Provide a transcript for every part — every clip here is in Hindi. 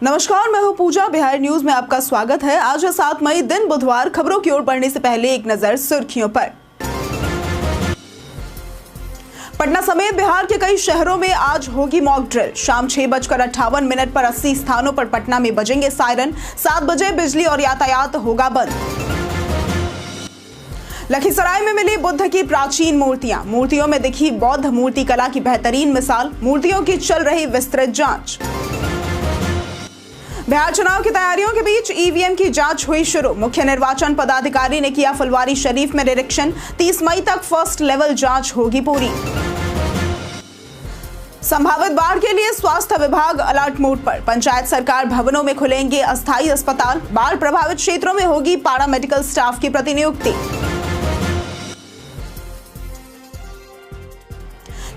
नमस्कार, मैं हूं पूजा। बिहार न्यूज में आपका स्वागत है। आज है 7 मई, दिन बुधवार। खबरों की ओर बढ़ने से पहले एक नजर सुर्खियों पर। पटना समेत बिहार के कई शहरों में आज होगी मॉक ड्रिल। शाम 6:58 पर 80 स्थानों पर पटना में बजेंगे सायरन। 7 बजे बिजली और यातायात होगा बंद। लखीसराय में मिली बुद्ध की प्राचीन मूर्तियों में दिखी बौद्ध मूर्ति कला की बेहतरीन मिसाल। मूर्तियों की चल रही विस्तृत जांच। बिहार चुनाव की तैयारियों के बीच ईवीएम की जांच हुई शुरू। मुख्य निर्वाचन पदाधिकारी ने किया फुलवारी शरीफ में निरीक्षण। 30 मई तक फर्स्ट लेवल जांच होगी पूरी। संभावित बाढ़ के लिए स्वास्थ्य विभाग अलर्ट मोड पर। पंचायत सरकार भवनों में खुलेंगे अस्थायी अस्पताल। बाढ़ प्रभावित क्षेत्रों में होगी पारा मेडिकल स्टाफ की प्रतिनियुक्ति।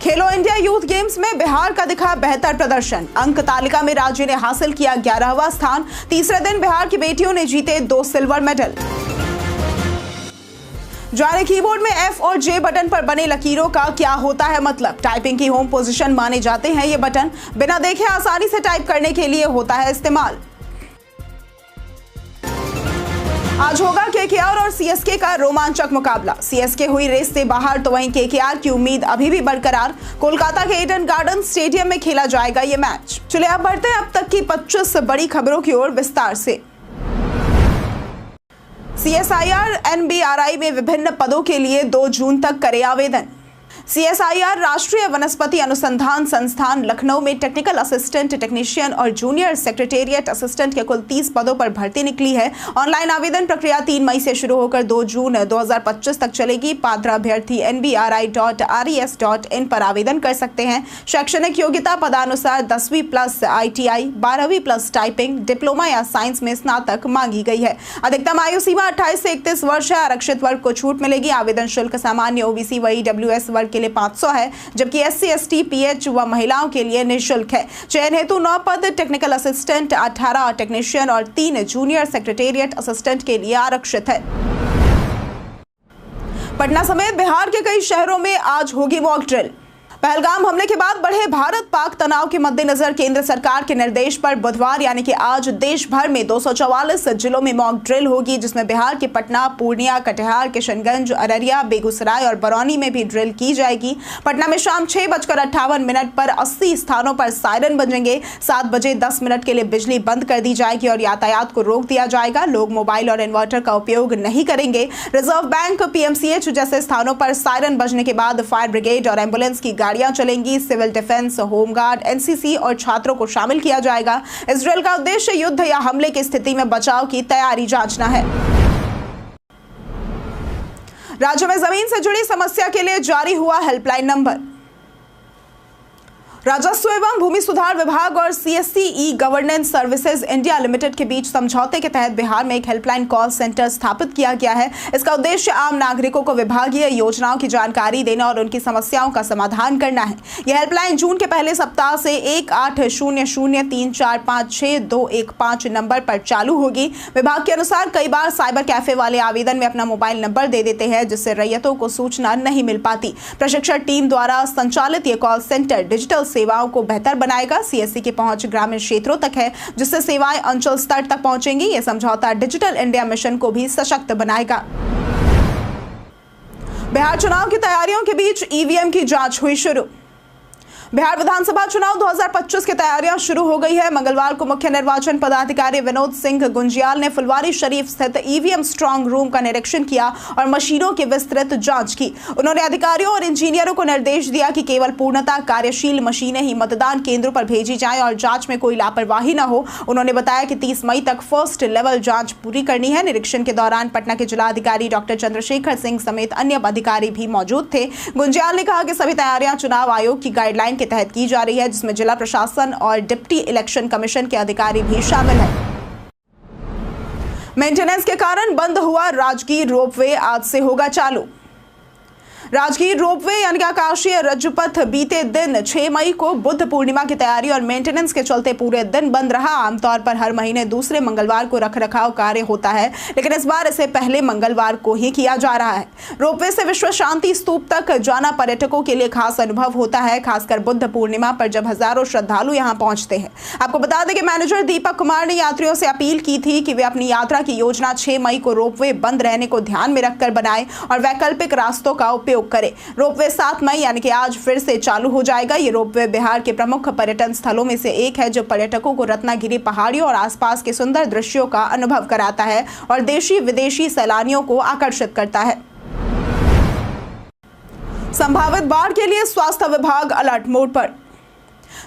खेलो इंडिया यूथ गेम्स में बिहार का दिखा बेहतर प्रदर्शन। अंक तालिका में राज्य ने हासिल किया 11वां स्थान। तीसरे दिन बिहार की बेटियों ने जीते 2 सिल्वर मेडल। जाने कीबोर्ड में F और J बटन पर बने लकीरों का क्या होता है मतलब। टाइपिंग की होम पोजीशन माने जाते हैं ये बटन। बिना देखे आसानी से टाइप करने के लिए होता है इस्तेमाल। आज होगा केकेआर और सीएसके का रोमांचक मुकाबला। सीएसके हुई रेस से बाहर तो वहीं केकेआर की उम्मीद अभी भी बरकरार। कोलकाता के ईडन गार्डन स्टेडियम में खेला जाएगा ये मैच। चलिए अब बढ़ते हैं अब तक की 25 बड़ी खबरों की ओर विस्तार से। सीएसआईआर एनबीआरआई में विभिन्न पदों के लिए 2 जून तक करे आवेदन। सीएसआईआर राष्ट्रीय वनस्पति अनुसंधान संस्थान लखनऊ में टेक्निकल असिस्टेंट, टेक्नीशियन और जूनियर सेक्रेटेरिएट असिस्टेंट के कुल 30 पदों पर भर्ती निकली है। ऑनलाइन आवेदन प्रक्रिया 3 मई से शुरू होकर 2 जून 2025 तक चलेगी। पात्र अभ्यर्थी nbri.res.in पर आवेदन कर सकते हैं। शैक्षणिक योग्यता पदानुसार 10वीं प्लस ITI, 12वीं प्लस टाइपिंग, डिप्लोमा या साइंस में स्नातक मांगी गई है। अधिकतम आयु सीमा 28 से 31 वर्ष है। आरक्षित वर्ग को छूट मिलेगी। आवेदन शुल्क सामान्य OBC व EWS वर्ग के लिए 500 है, जबकि SC ST PH व महिलाओं के लिए निःशुल्क है। चयन हेतु 9 पद टेक्निकल असिस्टेंट, 18 टेक्नीशियन और 3 जूनियर सेक्रेटेरिएट असिस्टेंट के लिए आरक्षित है। पटना समेत बिहार के कई शहरों में आज होगी मॉक ड्रिल। पहलगाम हमले के बाद बढ़े भारत पाक तनाव के मद्देनजर केंद्र सरकार के निर्देश पर बुधवार यानी कि आज देश भर में 244 जिलों में मॉक ड्रिल होगी, जिसमें बिहार के पटना, पूर्णिया, कटिहार, किशनगंज, अररिया, बेगूसराय और बरौनी में भी ड्रिल की जाएगी। पटना में शाम 6:58 पर 80 स्थानों पर सायरन बजेंगे। 7 बजे 10 मिनट के लिए बिजली बंद कर दी जाएगी और यातायात को रोक दिया जाएगा। लोग मोबाइल और इन्वर्टर का उपयोग नहीं करेंगे। रिजर्व बैंक, PMCH जैसे स्थानों पर सायरन बजने के बाद फायर ब्रिगेड और एम्बुलेंस की गाड़ियां चलेंगी। सिविल डिफेंस, होमगार्ड, NCC और छात्रों को शामिल किया जाएगा। इस ड्रिल का उद्देश्य युद्ध या हमले की स्थिति में बचाव की तैयारी जांचना है। राज्य में जमीन से जुड़ी समस्या के लिए जारी हुआ हेल्पलाइन नंबर। राजस्व एवं भूमि सुधार विभाग और CSC e-governance services India limited के बीच समझौते के तहत बिहार में एक हेल्पलाइन कॉल सेंटर स्थापित किया गया है। इसका उद्देश्य आम नागरिकों को विभागीय योजनाओं की जानकारी देना और उनकी समस्याओं का समाधान करना है। यह हेल्पलाइन जून के पहले सप्ताह से 180034562115 नंबर पर चालू होगी। विभाग के अनुसार कई बार साइबर कैफे वाले आवेदन में अपना मोबाइल नंबर दे देते हैं, जिससे रैयतों को सूचना नहीं मिल पाती। प्रशिक्षण टीम द्वारा संचालित ये कॉल सेंटर डिजिटल सेवाओं को बेहतर बनाएगा। CSC की पहुंच ग्रामीण क्षेत्रों तक है, जिससे सेवाएं अंचल स्तर तक पहुंचेंगी। यह समझौता डिजिटल इंडिया मिशन को भी सशक्त बनाएगा। बिहार चुनाव की तैयारियों के बीच ईवीएम की जांच हुई शुरू। बिहार विधानसभा चुनाव 2025 की तैयारियां शुरू हो गई है। मंगलवार को मुख्य निर्वाचन पदाधिकारी विनोद सिंह गुंजियाल ने फुलवारी शरीफ स्थित ईवीएम स्ट्रांग रूम का निरीक्षण किया और मशीनों की विस्तृत जांच की। उन्होंने अधिकारियों और इंजीनियरों को निर्देश दिया कि केवल पूर्णतः कार्यशील मशीनें ही मतदान केंद्रों पर भेजी जाएं और जांच में कोई लापरवाही न हो। उन्होंने बताया कि 30 मई तक फर्स्ट लेवल जांच पूरी करनी है। निरीक्षण के दौरान पटना के जिलाधिकारी डॉक्टर चंद्रशेखर सिंह समेत अन्य अधिकारी भी मौजूद थे। गुंजियाल ने कहा कि सभी तैयारियां चुनाव आयोग की गाइडलाइन के तहत की जा रही है, जिसमें जिला प्रशासन और डिप्टी इलेक्शन कमीशन के अधिकारी भी शामिल हैं। मेंटेनेंस के कारण बंद हुआ राजगीर रोपवे आज से होगा चालू। राजगीर रोपवे यानी कि आकाशीय रज्जुपथ बीते दिन 6 मई को बुद्ध पूर्णिमा की तैयारी और मेंटेनेंस के चलते पूरे दिन बंद रहा। आमतौर पर हर महीने दूसरे मंगलवार को रखरखाव कार्य होता है, लेकिन इस बार इसे पहले मंगलवार को ही किया जा रहा है। रोपवे से विश्व शांति स्तूप तक जाना पर्यटकों के लिए खास अनुभव होता है, खासकर बुद्ध पूर्णिमा पर जब हजारों श्रद्धालु यहां पहुंचते हैं। आपको बता दें कि मैनेजर दीपक कुमार ने यात्रियों से अपील की थी कि वे अपनी यात्रा की योजना 6 मई को रोपवे बंद रहने को ध्यान में रखकर बनाएं और वैकल्पिक रास्तों का उपयोग करें। रोपवे 7 मई यानी कि आज फिर से चालू हो जाएगा। ये रोपवे बिहार के प्रमुख पर्यटन स्थलों में से एक है, जो पर्यटकों को रत्नागिरी पहाड़ियों और आसपास के सुंदर दृश्यों का अनुभव कराता है और देशी विदेशी सैलानियों को आकर्षित करता है। संभावित बाढ़ के लिए स्वास्थ्य विभाग अलर्ट मोड पर।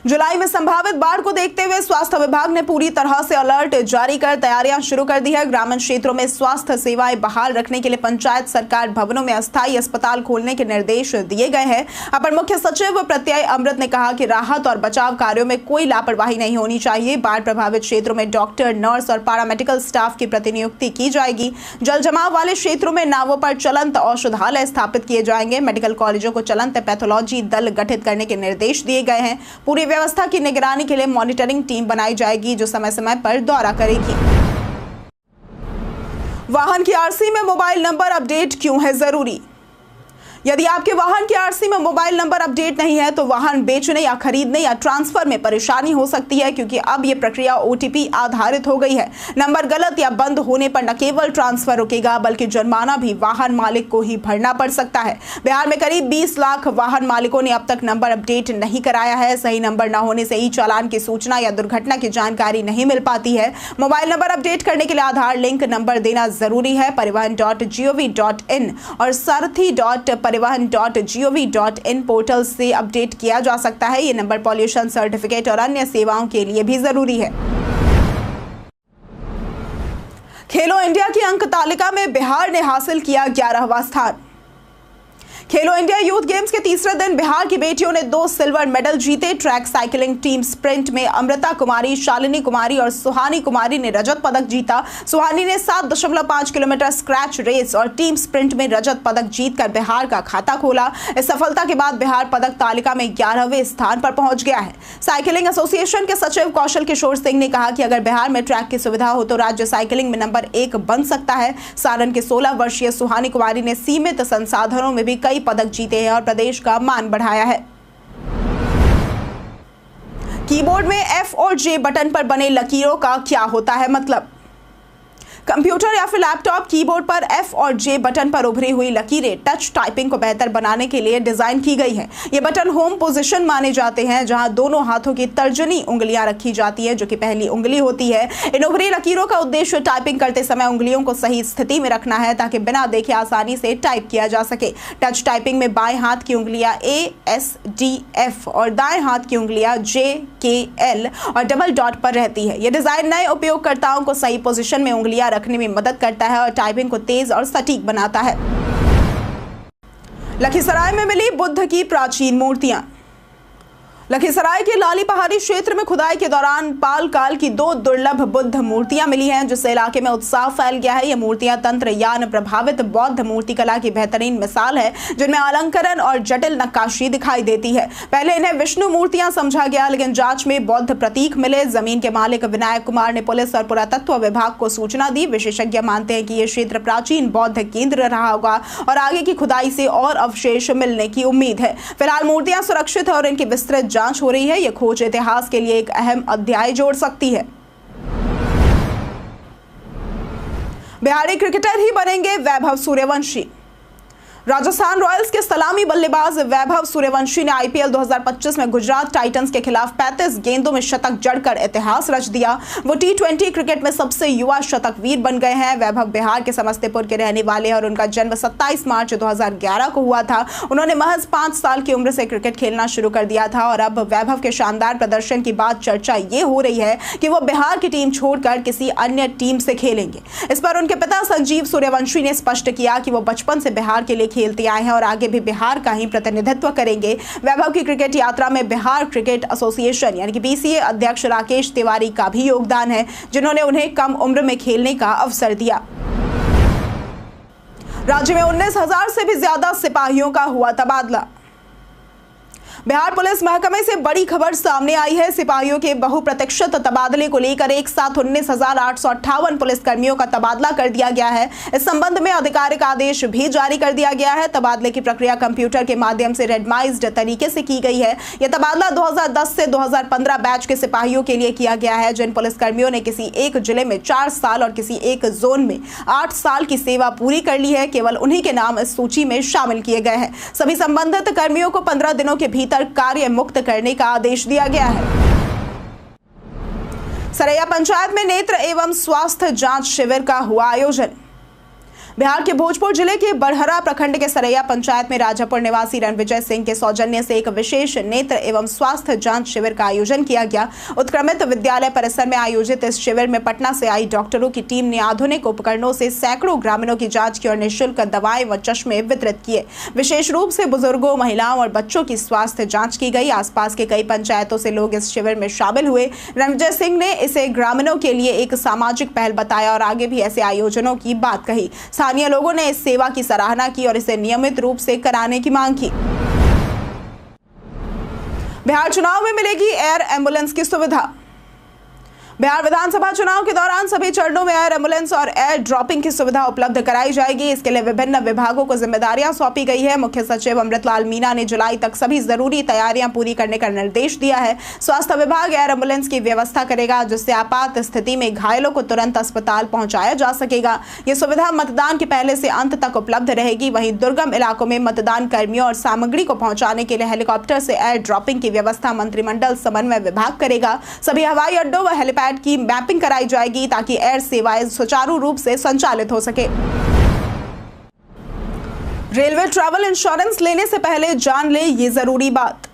जुलाई में संभावित बाढ़ को देखते हुए स्वास्थ्य विभाग ने पूरी तरह से अलर्ट जारी कर तैयारियां शुरू कर दी है। ग्रामीण क्षेत्रों में स्वास्थ्य सेवाएं बहाल रखने के लिए पंचायत सरकार भवनों में अस्थायी अस्पताल खोलने के निर्देश दिए गए हैं। अपर मुख्य सचिव प्रत्यय अमृत ने कहा कि राहत और बचाव कार्यों में कोई लापरवाही नहीं होनी चाहिए। बाढ़ प्रभावित क्षेत्रों में डॉक्टर, नर्स और पैरामेडिकल स्टाफ की प्रतिनियुक्ति की जाएगी। जल जमाव वाले क्षेत्रों में नावों पर चलंत औषधालय स्थापित किए जाएंगे। मेडिकल कॉलेजों को चलंत पैथोलॉजी दल गठित करने के निर्देश दिए गए हैं। पूरी व्यवस्था की निगरानी के लिए मॉनिटरिंग टीम बनाई जाएगी, जो समय समय पर दौरा करेगी। वाहन की आरसी में मोबाइल नंबर अपडेट क्यों है जरूरी? यदि आपके वाहन की आरसी में मोबाइल नंबर अपडेट नहीं है तो वाहन बेचने या खरीदने या ट्रांसफर में परेशानी हो सकती है, क्योंकि अब यह प्रक्रिया ओटीपी आधारित हो गई है। नंबर गलत या बंद होने पर न केवल ट्रांसफर रुकेगा, बल्कि जुर्माना भी वाहन मालिक को ही भरना पड़ सकता है। बिहार में करीब 20 लाख वाहन मालिकों ने अब तक नंबर अपडेट नहीं कराया है। सही नंबर न होने से ई चालान की सूचना या दुर्घटना की जानकारी नहीं मिल पाती है। मोबाइल नंबर अपडेट करने के लिए आधार लिंक नंबर देना जरूरी है। परिवहन.gov.in और सारथी.परिवहन.gov.in पोर्टल से अपडेट किया जा सकता है। ये नंबर पॉल्यूशन सर्टिफिकेट और अन्य सेवाओं के लिए भी जरूरी है। खेलो इंडिया की अंक तालिका में बिहार ने हासिल किया 11वां स्थान। खेलो इंडिया यूथ गेम्स के तीसरे दिन बिहार की बेटियों ने 2 सिल्वर मेडल जीते। ट्रैक साइकिलिंग टीम स्प्रिंट में अमृता कुमारी, शालिनी कुमारी और सुहानी कुमारी ने रजत पदक जीता। सुहानी ने 7.5 किलोमीटर स्क्रैच रेस और टीम स्प्रिंट में रजत पदक जीतकर बिहार का खाता खोला। इस सफलता के बाद बिहार पदक तालिका में 11वें स्थान पर पहुंच गया है। साइकिलिंग एसोसिएशन के सचिव कौशल किशोर सिंह ने कहा कि अगर बिहार में ट्रैक की सुविधा हो तो राज्य साइकिलिंग में नंबर 1 बन सकता है। सारण के 16 वर्षीय सुहानी कुमारी ने सीमित संसाधनों में भी कई पदक जीते हैं और प्रदेश का मान बढ़ाया है। कीबोर्ड में F और J बटन पर बने लकीरों का क्या होता है मतलब? कंप्यूटर या फिर लैपटॉप कीबोर्ड पर F और J बटन पर उभरी हुई लकीरें टच टाइपिंग को बेहतर बनाने के लिए डिजाइन की गई है। ये बटन होम पोजीशन माने जाते हैं, जहां दोनों हाथों की तर्जनी उंगलियां रखी जाती है, जो कि पहली उंगली होती है। इन उभरी लकीरों का उद्देश्य टाइपिंग करते समय उंगलियों को सही स्थिति में रखना है, ताकि बिना देखे आसानी से टाइप किया जा सके। टच टाइपिंग में बाएं हाथ की उंगलियां A, S, D, F और दाएं हाथ की उंगलियां J, K, L और डबल डॉट पर रहती है। यह डिजाइन नए उपयोगकर्ताओं को सही पोजीशन में उंगलियां रखने में मदद करता है और टाइपिंग को तेज और सटीक बनाता है। लखीसराय में मिली बुद्ध की प्राचीन मूर्तियां। लखीसराय के लाली पहाड़ी क्षेत्र में खुदाई के दौरान पाल काल की 2 दुर्लभ बुद्ध मूर्तियां मिली हैं, जिससे इलाके में उत्साह फैल गया है। ये मूर्तियां तंत्र यान प्रभावित बौद्ध मूर्तिकला की बेहतरीन मिसाल है, जिनमें अलंकरण और जटिल नक्काशी दिखाई देती है। पहले इन्हें विष्णु मूर्तियां समझा गया, लेकिन जांच में बौद्ध प्रतीक मिले। जमीन के मालिक विनायक कुमार ने पुलिस और पुरातत्व विभाग को सूचना दी। विशेषज्ञ मानते हैं कि यह क्षेत्र प्राचीन बौद्ध केंद्र रहा होगा और आगे की खुदाई से और अवशेष मिलने की उम्मीद है। फिलहाल मूर्तियां सुरक्षित है और इनकी विस्तृत जांच हो रही है। यह खोज इतिहास के लिए एक अहम अध्याय जोड़ सकती है। बिहारी क्रिकेटर ही बनेंगे वैभव सूर्यवंशी। राजस्थान रॉयल्स के सलामी बल्लेबाज वैभव सूर्यवंशी ने आईपीएल 2025 में गुजरात टाइटंस के खिलाफ 35 गेंदों में शतक जड़कर इतिहास रच दिया। वो T20 क्रिकेट में सबसे युवा शतकवीर बन गए हैं। वैभव बिहार के समस्तीपुर के रहने वाले हैं और उनका जन्म 27 मार्च 2011 को हुआ था। उन्होंने महज 5 साल की उम्र से क्रिकेट खेलना शुरू कर दिया था और अब वैभव के शानदार प्रदर्शन के बाद चर्चा ये हो रही है कि वो बिहार की टीम छोड़कर किसी अन्य टीम से खेलेंगे। इस पर उनके पिता संजीव सूर्यवंशी ने स्पष्ट किया कि वो बचपन से बिहार के लिए खेलते आए हैं और आगे भी बिहार का ही प्रतिनिधित्व करेंगे। वैभव की क्रिकेट यात्रा में बिहार क्रिकेट एसोसिएशन यानी कि BCA अध्यक्ष राकेश तिवारी का भी योगदान है, जिन्होंने उन्हें कम उम्र में खेलने का अवसर दिया। राज्य में 19,000 से भी ज्यादा सिपाहियों का हुआ तबादला। बिहार पुलिस महकमे से बड़ी खबर सामने आई है। सिपाहियों के बहुप्रतीक्षित तबादले को लेकर एक साथ 19,858 पुलिसकर्मियों का तबादला कर दिया गया है। इस संबंध में आधिकारिक आदेश भी जारी कर दिया गया है। तबादले की प्रक्रिया कंप्यूटर के माध्यम से रेंडमाइज्ड तरीके से की गई है। यह तबादला 2010 से 2015 बैच के सिपाहियों के लिए किया गया है, जिन पुलिसकर्मियों ने किसी एक जिले में 4 साल और किसी एक जोन में 8 साल की सेवा पूरी कर ली है। केवल उन्हीं के नाम इस सूची में शामिल किए गए हैं। सभी संबंधित कर्मियों को 15 दिनों के भीतर कार्य मुक्त करने का आदेश दिया गया है। सरैया पंचायत में नेत्र एवं स्वास्थ्य जांच शिविर का हुआ आयोजन। बिहार के भोजपुर जिले के बड़हरा प्रखंड के सरैया पंचायत में राजापुर निवासी रणविजय सिंह के सौजन्य से एक विशेष नेत्र एवं स्वास्थ्य जांच शिविर का आयोजन किया गया। उत्क्रमित विद्यालय परिसर में आयोजित इस शिविर में पटना से आई डॉक्टरों की टीम ने आधुनिक उपकरणों से सैकड़ों ग्रामीणों की जांच की और निःशुल्क दवाएं व चश्मे वितरित किए। विशेष रूप से बुजुर्गों, महिलाओं और बच्चों की स्वास्थ्य जाँच की गई। आसपास के कई पंचायतों से लोग इस शिविर में शामिल हुए। रणविजय सिंह ने इसे ग्रामीणों के लिए एक सामाजिक पहल बताया और आगे भी ऐसे आयोजनों की बात कही। स्थानीय लोगों ने इस सेवा की सराहना की और इसे नियमित रूप से कराने की मांग की। बिहार चुनाव में मिलेगी एयर एम्बुलेंस की सुविधा। बिहार विधानसभा चुनाव के दौरान सभी चरणों में एयर एम्बुलेंस और एयर ड्रॉपिंग की सुविधा उपलब्ध कराई जाएगी। इसके लिए विभिन्न विभागों को जिम्मेदारियां सौंपी गई है। मुख्य सचिव अमृतलाल मीना ने जुलाई तक सभी जरूरी तैयारियां पूरी करने का निर्देश दिया है। स्वास्थ्य विभाग एयर एम्बुलेंस की व्यवस्था करेगा, जिससे आपात स्थिति में घायलों को तुरंत अस्पताल पहुंचाया जा सकेगा। ये सुविधा मतदान के पहले से अंत तक उपलब्ध रहेगी। वहीं दुर्गम इलाकों में मतदान कर्मियों और सामग्री को पहुंचाने के लिए हेलीकॉप्टर से एयर ड्रॉपिंग की व्यवस्था मंत्रिमंडल समन्वय विभाग करेगा। सभी हवाई अड्डों व हेलीपैड की मैपिंग कराई जाएगी ताकि एयर सेवाएं सुचारू रूप से संचालित हो सके। रेलवे ट्रैवल इंश्योरेंस लेने से पहले जान ले ये जरूरी बात।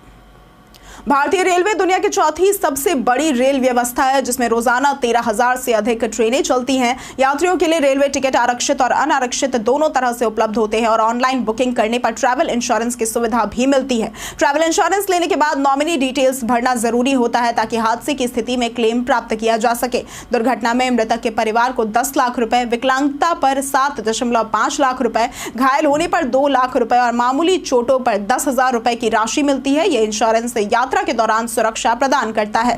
भारतीय रेलवे दुनिया की चौथी सबसे बड़ी रेल व्यवस्था है, जिसमें रोजाना 13,000 से अधिक ट्रेनें चलती हैं। यात्रियों के लिए रेलवे टिकट आरक्षित और अनारक्षित दोनों तरह से उपलब्ध होते हैं और ऑनलाइन बुकिंग करने पर ट्रैवल इंश्योरेंस की सुविधा भी मिलती है। ट्रैवल इंश्योरेंस लेने के बाद नॉमिनी डिटेल्स भरना जरूरी होता है ताकि हादसे की स्थिति में क्लेम प्राप्त किया जा सके। दुर्घटना में मृतक के परिवार को 10 लाख रुपए, विकलांगता पर 7.5 लाख रुपए, घायल होने पर 2 लाख रुपए और मामूली चोटों पर 10,000 रुपए की राशि मिलती है। यह इंश्योरेंस यात्रा के दौरान सुरक्षा प्रदान करता है।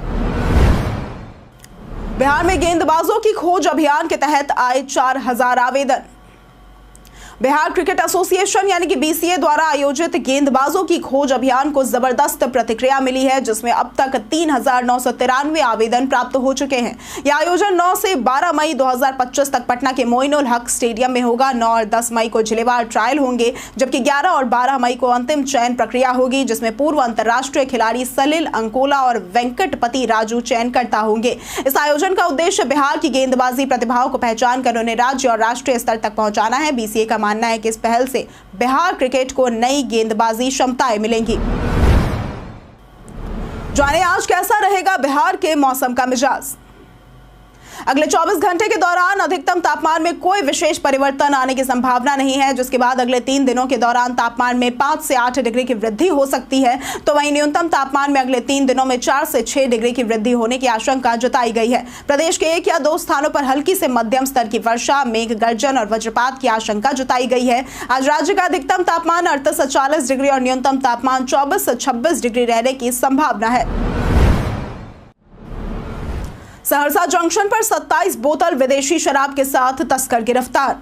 बिहार में गेंदबाजों की खोज अभियान के तहत आए 4,000 आवेदन। बिहार क्रिकेट एसोसिएशन यानी कि बीसीए द्वारा आयोजित गेंदबाजों की खोज अभियान को जबरदस्त प्रतिक्रिया मिली है, जिसमें अब तक 3,993 आवेदन प्राप्त हो चुके हैं। यह आयोजन 9 से 12 मई 2025 तक पटना के मोइनुल हक स्टेडियम में होगा। 9 और 10 मई को जिलेवार ट्रायल होंगे, जबकि 11 और 12 मई को अंतिम चयन प्रक्रिया होगी, जिसमें पूर्व अंतर्राष्ट्रीय खिलाड़ी सलिल अंकोला और वेंकटपति राजू चयनकर्ता होंगे। इस आयोजन का उद्देश्य बिहार की गेंदबाजी प्रतिभाओं को पहचान कर उन्हें राज्य और राष्ट्रीय स्तर तक पहुंचाना है। बीसीए का मानना है कि इस पहल से बिहार क्रिकेट को नई गेंदबाजी क्षमताएं मिलेंगी। जाने आज कैसा रहेगा बिहार के मौसम का मिजाज। अगले 24 घंटे के दौरान अधिकतम तापमान में कोई विशेष परिवर्तन आने की संभावना नहीं है, जिसके बाद अगले 3 दिनों के दौरान तापमान में 5 से 8 डिग्री की वृद्धि हो सकती है। तो वहीं न्यूनतम तापमान में अगले 3 दिनों में 4 से 6 डिग्री की वृद्धि होने की आशंका जताई गई है। प्रदेश के 1 या 2 स्थानों पर हल्की से मध्यम स्तर की वर्षा, मेघ गर्जन और वज्रपात की आशंका जताई गई है। आज राज्य का अधिकतम तापमान 38 से 40 डिग्री और न्यूनतम तापमान 24 से 26 डिग्री रहने की संभावना है। सहरसा जंक्शन पर 27 बोतल विदेशी शराब के साथ तस्कर गिरफ्तार।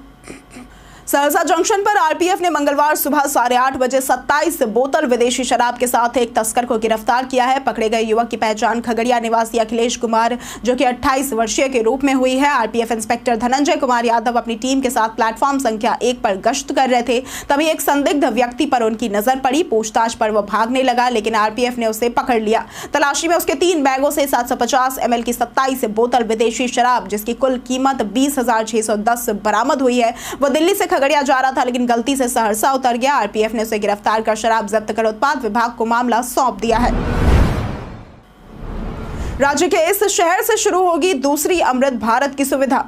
सहरसा जंक्शन पर आरपीएफ ने मंगलवार सुबह 8:30 बजे 27 बोतल विदेशी शराब के साथ एक तस्कर को गिरफ्तार किया है। पकड़े गए युवक की पहचान खगड़िया निवासी अखिलेश कुमार, जो कि 28 वर्षीय के रूप में हुई है। आरपीएफ इंस्पेक्टर धनंजय कुमार यादव अपनी टीम के साथ प्लेटफॉर्म संख्या 1 पर गश्त कर रहे थे, तभी एक संदिग्ध व्यक्ति पर उनकी नजर पड़ी। पूछताछ पर वह भागने लगा, लेकिन आरपीएफ ने उसे पकड़ लिया। तलाशी में उसके 3 बैगों से 750 ml की 27 बोतल विदेशी शराब, जिसकी कुल कीमत 20,610 बरामद हुई है। वह दिल्ली से खगड़िया जा रहा था, लेकिन गलती से सहरसा उतर गया। आरपीएफ ने उसे गिरफ्तार कर शराब जब्त कर उत्पाद विभाग को मामला सौंप दिया है। राज्य के इस शहर से शुरू होगी दूसरी अमृत भारत की सुविधा।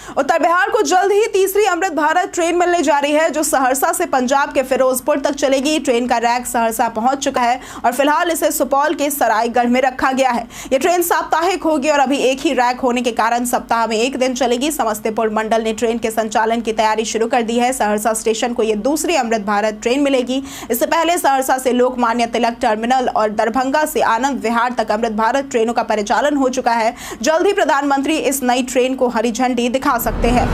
उत्तर बिहार को जल्द ही तीसरी अमृत भारत ट्रेन मिलने जा रही है, जो सहरसा से पंजाब के फिरोजपुर तक चलेगी। ट्रेन का रैक सहरसा पहुंच चुका है और फिलहाल इसे सुपौल के सरायगढ़ में रखा गया है। ये ट्रेन साप्ताहिक होगी और अभी एक ही रैक होने के कारण सप्ताह में एक दिन चलेगी। समस्तीपुर मंडल ने ट्रेन के संचालन की तैयारी शुरू कर दी है। सहरसा स्टेशन को ये दूसरी अमृत भारत ट्रेन मिलेगी। इससे पहले सहरसा से लोकमान्य तिलक टर्मिनल और दरभंगा से आनंद विहार तक अमृत भारत ट्रेनों का परिचालन हो चुका है। जल्द ही प्रधानमंत्री इस नई ट्रेन को हरी झंडी दिखा सकते हैं।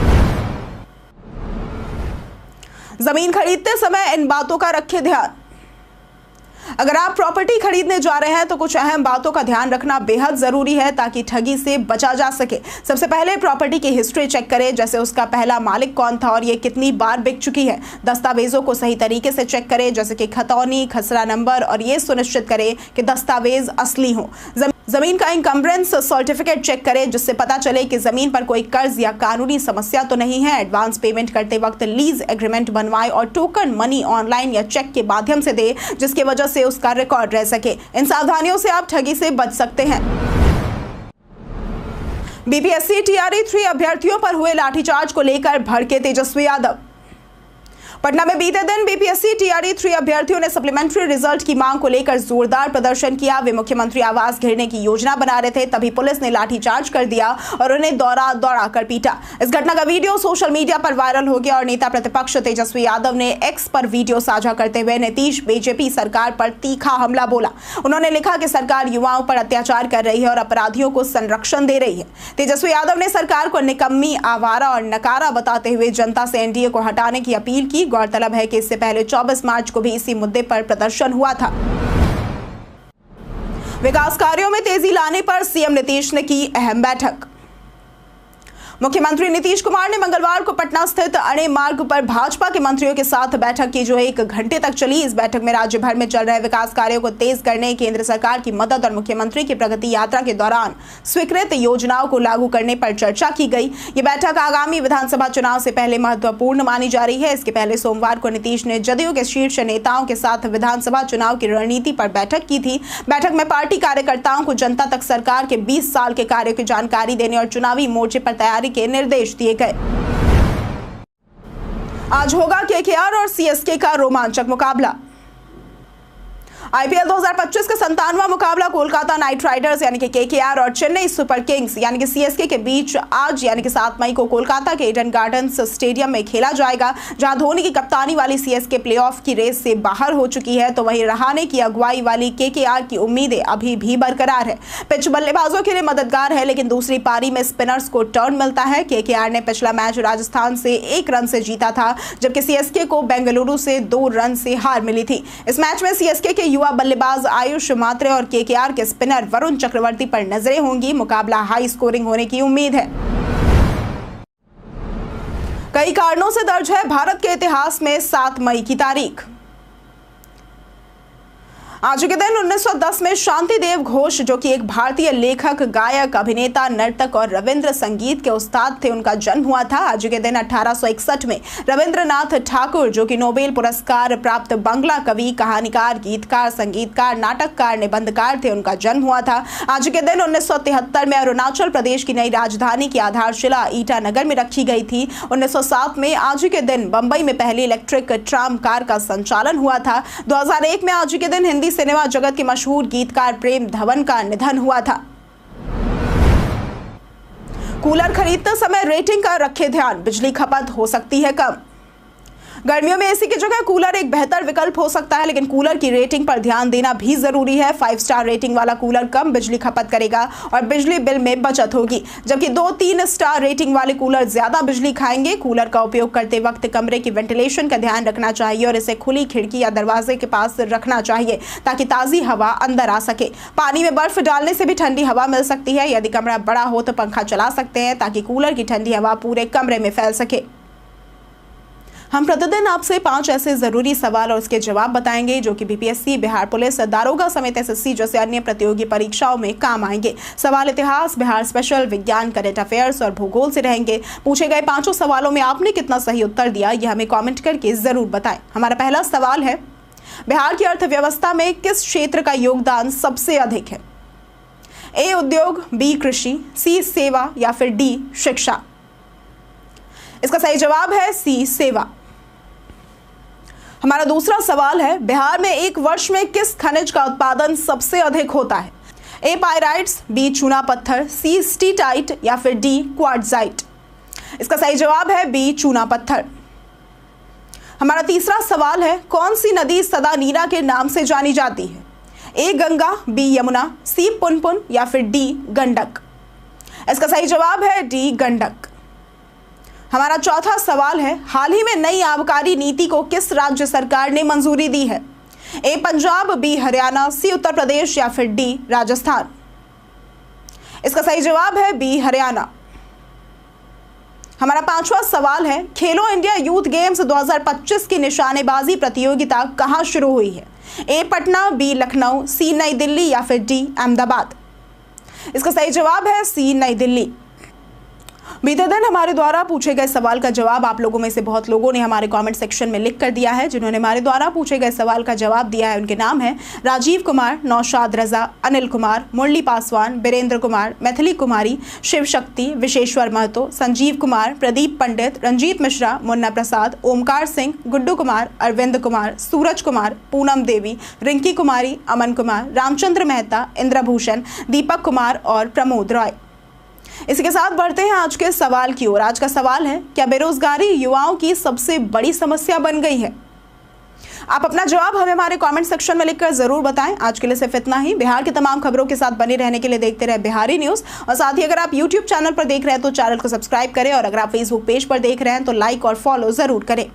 जमीन खरीदते समय इन बातों का रखें ध्यान। अगर आप प्रॉपर्टी खरीदने जा रहे हैं तो कुछ अहम बातों का ध्यान रखना बेहद जरूरी है ताकि ठगी से बचा जा सके। सबसे पहले प्रॉपर्टी की हिस्ट्री चेक करें, जैसे उसका पहला मालिक कौन था और ये कितनी बार बिक चुकी है। दस्तावेजों को सही तरीके से चेक करें, जैसे कि खतौनी, खसरा नंबर, और ये सुनिश्चित करें कि दस्तावेज असली हों। जमीन का इनकम्बरेंस सर्टिफिकेट चेक करें, जिससे पता चले कि जमीन पर कोई कर्ज या कानूनी समस्या तो नहीं है। एडवांस पेमेंट करते वक्त लीज एग्रीमेंट बनवाएं और टोकन मनी ऑनलाइन या चेक के माध्यम से दे, जिसकी वजह से उसका रिकॉर्ड रह सके। इन सावधानियों से आप ठगी से बच सकते हैं। बीपीएससी टीआरई 3 अभ्यर्थियों पर हुए लाठीचार्ज को लेकर भड़के तेजस्वी यादव। पटना में बीते दिन बीपीएससी टीआरई 3 अभ्यर्थियों ने सप्लीमेंट्री रिजल्ट की मांग को लेकर जोरदार प्रदर्शन किया। वे मुख्यमंत्री आवास घेरने की योजना बना रहे थे, तभी पुलिस ने लाठीचार्ज कर दिया और उन्हें दौड़ा कर पीटा। इस घटना का वीडियो सोशल मीडिया पर वायरल हो गया और नेता प्रतिपक्ष तेजस्वी यादव ने एक्स पर वीडियो साझा करते हुए नीतीश बीजेपी सरकार पर तीखा हमला बोला। उन्होंने लिखा कि सरकार युवाओं पर अत्याचार कर रही है और अपराधियों को संरक्षण दे रही है। तेजस्वी यादव ने सरकार को निकम्मी, आवारा और नकारा बताते हुए जनता से एनडीए को हटाने की अपील की। गौरतलब है कि इससे पहले 24 मार्च को भी इसी मुद्दे पर प्रदर्शन हुआ था। विकास कार्यों में तेजी लाने पर सीएम नीतीश ने की अहम बैठक। मुख्यमंत्री नीतीश कुमार ने मंगलवार को पटना स्थित अणे मार्ग पर भाजपा के मंत्रियों के साथ बैठक की, जो 1 घंटे तक चली। इस बैठक में राज्य भर में चल रहे विकास कार्यों को तेज करने, केंद्र सरकार की मदद और मुख्यमंत्री की प्रगति यात्रा के दौरान स्वीकृत योजनाओं को लागू करने पर चर्चा की गई। ये बैठक आगामी विधानसभा चुनाव से पहले महत्वपूर्ण मानी जा रही है। इसके पहले सोमवार को नीतीश ने जदयू के शीर्ष नेताओं के साथ विधानसभा चुनाव की रणनीति पर बैठक की थी। बैठक में पार्टी कार्यकर्ताओं को जनता तक सरकार के 20 साल के कार्यों की जानकारी देने और चुनावी मोर्चे पर तैयारी के निर्देश दिए गए। आज होगा केकेआर और सीएसके का रोमांचक मुकाबला। आईपीएल 2025 का 57वां मुकाबला कोलकाता नाइट राइडर्स यानी कि केकेआर और चेन्नई सुपर किंग्स यानी कि सीएसके के बीच आज यानी कि 7 मई को कोलकाता के ईडन गार्डन्स स्टेडियम में खेला जाएगा, जहां धोनी की कप्तानी वाली सीएसके प्लेऑफ की रेस से बाहर हो चुकी है, तो वहीं रहाणे की अगुवाई वाली केकेआर की उम्मीदें अभी भी बरकरार है। पिच बल्लेबाजों के लिए मददगार है, लेकिन दूसरी पारी में स्पिनर्स को टर्न मिलता है। केकेआर ने पिछला मैच राजस्थान से 1 रन से जीता था, जबकि सीएसके को बेंगलुरु से 2 रन से हार मिली थी। इस मैच में सीएसके के युवा बल्लेबाज आयुष मात्रे और केकेआर के स्पिनर वरुण चक्रवर्ती पर नजरें होंगी। मुकाबला हाई स्कोरिंग होने की उम्मीद है। कई कारणों से दर्ज है भारत के इतिहास में 7 मई की तारीख। आज के दिन 1910 में शांतिदेव घोष, जो कि एक भारतीय लेखक, गायक, अभिनेता, नर्तक और रविंद्र संगीत के उस्ताद थे, उनका जन्म हुआ था। आज के दिन 1861 में रविंद्रनाथ ठाकुर, जो कि नोबेल पुरस्कार प्राप्त बांग्ला कवि, कहानीकार, गीतकार, संगीतकार, नाटककार, निबंधकार थे, उनका जन्म हुआ था। आज के दिन 1973 में अरुणाचल प्रदेश की नई राजधानी की आधारशिला ईटानगर में रखी गई थी। 1907 में आज के दिन बंबई में पहली इलेक्ट्रिक ट्राम कार का संचालन हुआ था। 2001 में आज के दिन हिंदी सिनेमा जगत के मशहूर गीतकार प्रेम धवन का निधन हुआ था। कूलर खरीदते समय रेटिंग का रखें ध्यान, बिजली खपत हो सकती है कम। गर्मियों में एसी की जगह कूलर एक बेहतर विकल्प हो सकता है, लेकिन कूलर की रेटिंग पर ध्यान देना भी जरूरी है। 5 स्टार रेटिंग वाला कूलर कम बिजली खपत करेगा और बिजली बिल में बचत होगी, जबकि 2-3 स्टार रेटिंग वाले कूलर ज्यादा बिजली खाएंगे। कूलर का उपयोग करते वक्त कमरे की वेंटिलेशन का ध्यान रखना चाहिए और इसे खुली खिड़की या दरवाजे के पास रखना चाहिए ताकि ताजी हवा अंदर आ सके। पानी में बर्फ डालने से भी ठंडी हवा मिल सकती है। यदि कमरा बड़ा हो तो पंखा चला सकते हैं ताकि कूलर की ठंडी हवा पूरे कमरे में फैल सके। हम प्रतिदिन आपसे 5 ऐसे जरूरी सवाल और उसके जवाब बताएंगे जो कि बीपीएससी, बिहार पुलिस, दारोगा समेत एसएससी जैसे अन्य प्रतियोगी परीक्षाओं में काम आएंगे। सवाल इतिहास, बिहार स्पेशल, विज्ञान, करंट अफेयर्स और भूगोल से रहेंगे। पूछे गए 5 सवालों में आपने कितना सही उत्तर दिया, यह हमें कॉमेंट करके जरूर बताएं। हमारा पहला सवाल है, बिहार की अर्थव्यवस्था में किस क्षेत्र का योगदान सबसे अधिक है? ए उद्योग, बी कृषि, सी सेवा या फिर डी शिक्षा। इसका सही जवाब है सी, सेवा। हमारा दूसरा सवाल है, बिहार में एक वर्ष में किस खनिज का उत्पादन सबसे अधिक होता है? ए पाइराइट्स, बी चूना पत्थर, सी स्टीटाइट या फिर डी क्वार्ट्जाइट। इसका सही जवाब है बी चूना पत्थर। हमारा तीसरा सवाल है, कौन सी नदी सदा नीरा के नाम से जानी जाती है? ए गंगा, बी यमुना, सी पुनपुन या फिर डी गंडक। इसका सही जवाब है डी गंडक। हमारा चौथा सवाल है, हाल ही में नई आबकारी नीति को किस राज्य सरकार ने मंजूरी दी है? ए पंजाब, बी हरियाणा, सी उत्तर प्रदेश या फिर डी राजस्थान। इसका सही जवाब है बी हरियाणा। हमारा पांचवा सवाल है, खेलो इंडिया यूथ गेम्स 2025 की निशानेबाजी प्रतियोगिता कहां शुरू हुई है? ए पटना, बी लखनऊ, सी नई दिल्ली या फिर डी अहमदाबाद। इसका सही जवाब है सी नई दिल्ली। बीते दिन हमारे द्वारा पूछे गए सवाल का जवाब आप लोगों में से बहुत लोगों ने हमारे कमेंट सेक्शन में लिख कर दिया है। जिन्होंने हमारे द्वारा पूछे गए सवाल का जवाब दिया है उनके नाम है राजीव कुमार, नौशाद रजा, अनिल कुमार, मुरली पासवान, बीरेंद्र कुमार, मैथिली कुमारी, शिव शक्ति, विशेश्वर महतो, संजीव कुमार, प्रदीप पंडित, रंजीत मिश्रा, मुन्ना प्रसाद, ओमकार सिंह, गुड्डू कुमार, अरविंद कुमार, सूरज कुमार, पूनम देवी, रिंकी कुमारी, अमन कुमार, रामचंद्र मेहता, इंद्रभूषण, दीपक कुमार और प्रमोद रॉय। इसी के साथ बढ़ते हैं आज के सवाल की ओर। आज का सवाल है, क्या बेरोजगारी युवाओं की सबसे बड़ी समस्या बन गई है? आप अपना जवाब हमें हमारे कमेंट सेक्शन में लिखकर जरूर बताएं। आज के लिए सिर्फ इतना ही। बिहार की तमाम खबरों के साथ बने रहने के लिए देखते रहे बिहारी न्यूज। और साथ ही अगर आप यूट्यूब चैनल पर देख रहे हैं तो चैनल को सब्सक्राइब करें, और अगर आप फेसबुक पेज पर देख रहे हैं तो लाइक और फॉलो जरूर करें।